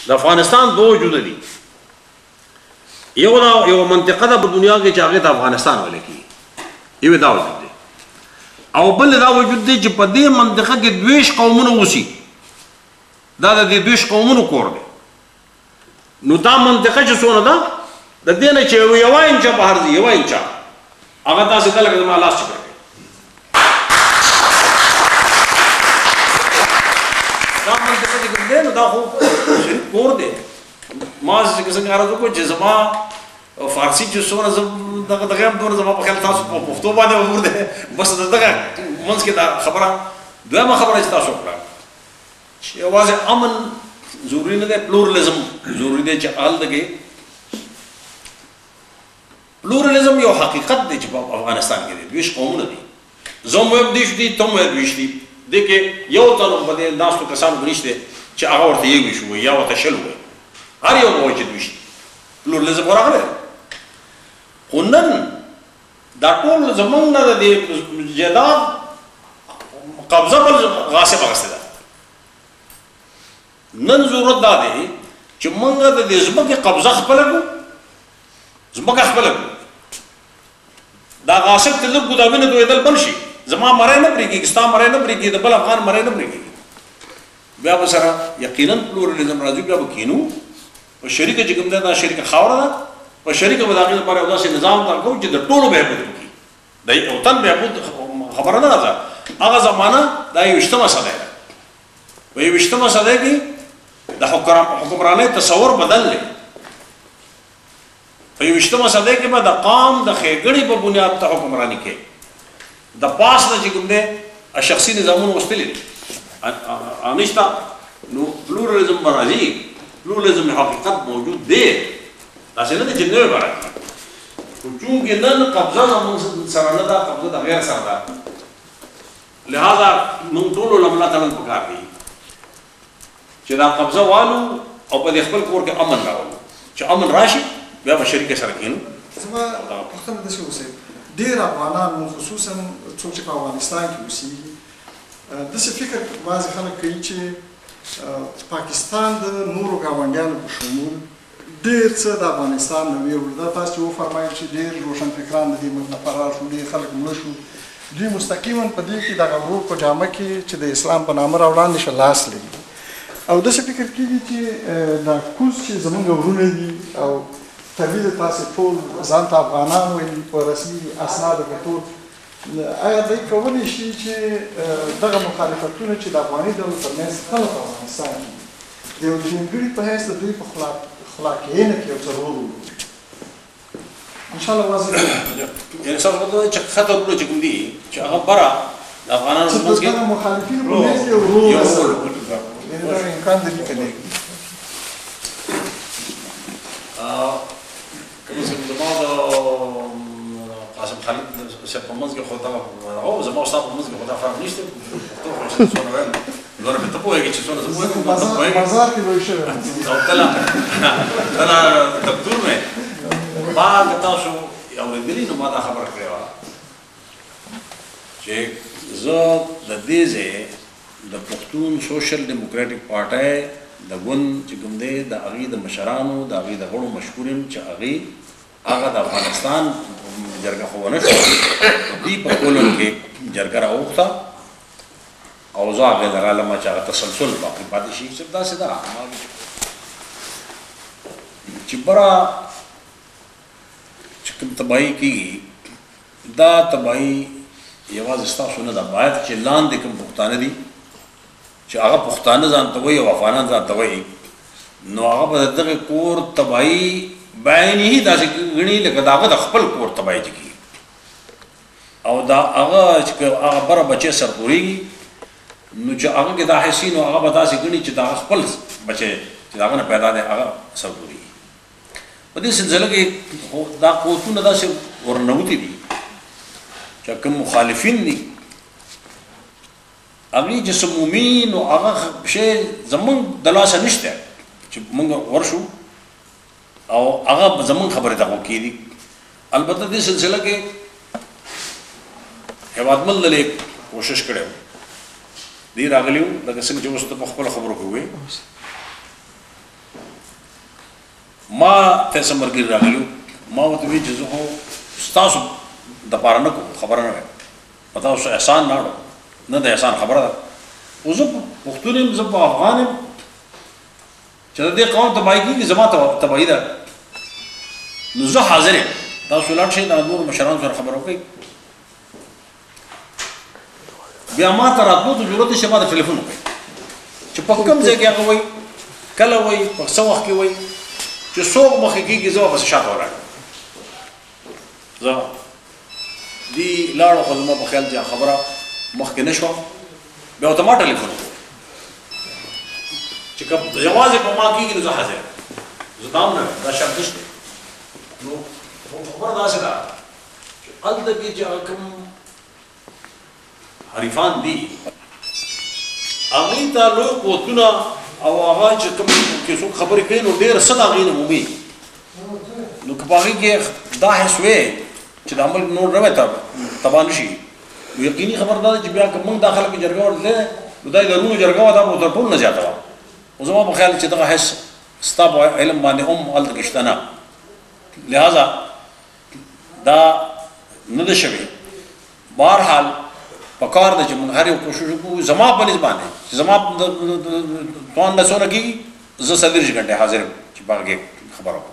د افغانستان دوه وجوده دي یو منطقه ده په دنیا کې چې هغې ته افغانستان ویلی کېږي یو دا وجود دی او بل دا وجود دی چې په دې منطقه کې دویش قومونه اوسي دا د دې دویش قومونو کور دی نو دا منطقه چې څونه ده د دې نه چې یوه انچه بهر ځي یوه انچه هغه داسې ده لکه زما لاس چې کوي دا منطقه چې کوم دی نو دا خو شریک کور دی ما څنګه عرض وکړو چې زما فارسي چې څونه دغه هم دونه زما په خیال تاسو په پښتو باندې وګور دی بس دغه منځ کې دا خبره دویمه خبره چې تاسو وکړه چې یوازې امن ضروري نه دی پلورالېزم ضروري دی چې هلته پلورالېزم یو حقیقت دی چې په افغانستان کې دی دویش قومونه دي زه هم ویم دویش دي ته هم ویل دویش دي دې کې یو تن په دې ناستو کسانو کې نشته چې هغه ورته یو ویش ووایي یا ورته شل ووایي هر یو به وایي چې دویش دي پلورالېزم ورغلی خو نن دا ټول زموږ نه د دې جایداد قبضه بل غاصب اخیستې ده نن ضرورت دا دی چې موږ د دې ځمکې قبضه خپله کړو ځمکه خپله کړو دا غاصب ته لږ ګدامونه تویېدل بند شي زما مری نه پرېږدي ستا مری نه پرېږدي د بل افغان مری نه پرېږدي بیا به سره یقینا پلورالېزم راځي بیا به کینو په شریکه چې کوم دی دا شریکه خاوره ده په شریکه به د هغې لپاره یو داسې نظام کار کوو چې د ټولو بهبود وکړي د یو تن بهبود خبره نه ده هغه زمانه دا یویشتمه صدی ده په یویشتمه صدی کې د حکمرانۍ تصور بدل دی په یویشتمه صدی کې به د قام د ښېګڼې په بنیاد ته حکمراني کوي د پاس نه چې کوم دی شخصي نظامونه وستلي دي نشته نو پلورالېزم به راځي پلورالېزم حقیقت موجود دی داسې نه دی چې نوی به راځي خو چونکې نن قبضه زموږ سره نه ده قبضه د غیر سره ده لهذا موږ ټولو له ملا تړل پکار دي چې دا قبضه والو او په دې خپل کور کې امن راولو چې امن راشي بیا به شریکه سره کینو زما پوښتنه داسې اوسئ ډېر افغانان خصوصا څوک چې په افغانستان کې اوسېږي داسې فکر بعضې خلک کوي چې پاکستان د نورو ګاونډیانو په شمول ډېر څه د افغانستان نه ویوړ دا تاسو چې وفرمایل چې ډېر روشنفکران د دې ملک نه فرار شو ډېر خلک مړه شو دوی مستقیما په دې کې دغه ورور په جامه کې چې د اسلام په نامه راوړاندې شه لاس لري او داسې فکر کېږي چې دا کوز چې زموږ ورونه دي او طبیعي تاسې ټول ځان ته افغانان وایي په رسمي اسنادو کې ټول آیا دوی کولی شي چې دغه مخالفتونه چې د افغاني ډلو تر منځ خلک په افغانستان کې د یو جنګړي په حیث د دوی په خلاقیینه کې یو څه رول ولري انشاءالله واضح یعنې ستاسو مطلب چې خطرونه چې کوم دي چې هغه بره د افغانانو په منځ کې چې د مخالفینو په منځ کې یو رول یعنې دا امکان دی که دی کوم زما د قاسم خالد صاحب په منځ کې خو دغه زما او ستا په منځ کې خو دا فرق نشته نور به ته پوهېږې چې څونه زه پوهېږم بازار کې به یې شوی او تله دکتور مې ما که تاسو اورېدلي نو ما دا خبره کړې وه چې زه د دې ځای د پښتون سوشل ډیموکراټیک پارټۍ د ګوند چې کوم دی د هغې د مشرانو د هغې د غړو مشهور یم چې هغه د افغانستان جرګه خو ونه شوه دوی په کولن کې جرګه راوغوښته او زه هغې ته رالم چې هغه تسلسل باقي پاتې شي صرف داسې ده چې بره چې کوم تباهي کېږي دا تباهي یوازې ستاسو نه ده باید چې لاندې کوم پښتانه دي چې هغه پښتانه ځان ته وایي او افغانان ځان ته وایي نو هغه به د دغه کور تباهي بعینې داسې ګڼي لکه د هغه د خپل کور تباهي چې کېږي او دا هغه چې هغه بره بچی سرخورېږي نو چې هغه کې دا حسي نو هغه به داسې ګڼي چې د هغه خپل بچی چې د هغه نه پیدا دی هغه سرخورېږي په دې سلسله کې دا قوتونه داسې ورنوتي دي چې کوم مخالفین دي هغوی چې سمومي نو هغه شی زموږ د لاسه نشته چې موږ ورشو او هغه زموږ خبرې ته غوږ کېږي البته دې سلسله کې هېوادمل ډلې کوشش کړی و دوی راغلي وو لکه څنګه چې اوس ته په خپلو خبرو کې ووایې ما ته سمرګر راغلو ما ورته وی چې زه خو ستاسو د پاره نه کوم خبره نه پتا اوس احسان نه نه د احسان خبره ده اوس پښتون یم زه په افغان یم چې د دې قوم تباهي کېږي زما تباهي ده نو زه حاضر یم تاسو لاړ شئ د نورو مشرانو سره خبره وکړئ بیا ما ته راتلو ته ضرورت نشته ما ته ټلیفون وکړئ چې په کوم ځای کې هغه وایي کله وایي په څه وخت کې وایي چې څوک مخکې کېږي زه به پسې شاته ولاړ زه دې لاړو خو زما په خیال چې خبره مخکې نه شوه بیا ورته ما ټلیفون وکړو چې که یوازې په ما کېږي نو زه حاضر یم زه دا هم نه یم دا شرط نشته نو خبره داسې ده چې هلته کې چې هغه کوم حریفان دي هغوی ته لوی قوتونه او هغه چې کوم کې څوک خبرې کوي نو ډېر څه د هغوی نه مومي نو که په هغوی کې دا حس وی چې د عمل نور نه وی تباه نه شي نو یقیني خبر دا ده چې بیا که موږ دا خلک جرګه ورتللی نو دا د لویو جرګه وه دا به تر ټولو نه زیاته وه خو زما په خیال چې دغه حس ستا په علم باندې هم هلته کې شته نه لہذا دا نه ده شوې بهرحال پکار ده چې موږ هر یو کوشش وکړو زما په نسبت باندې چې زما توان نه څونه کېږي زه 24 غنټې حاضر یم چې په هغه کې خبره وکړم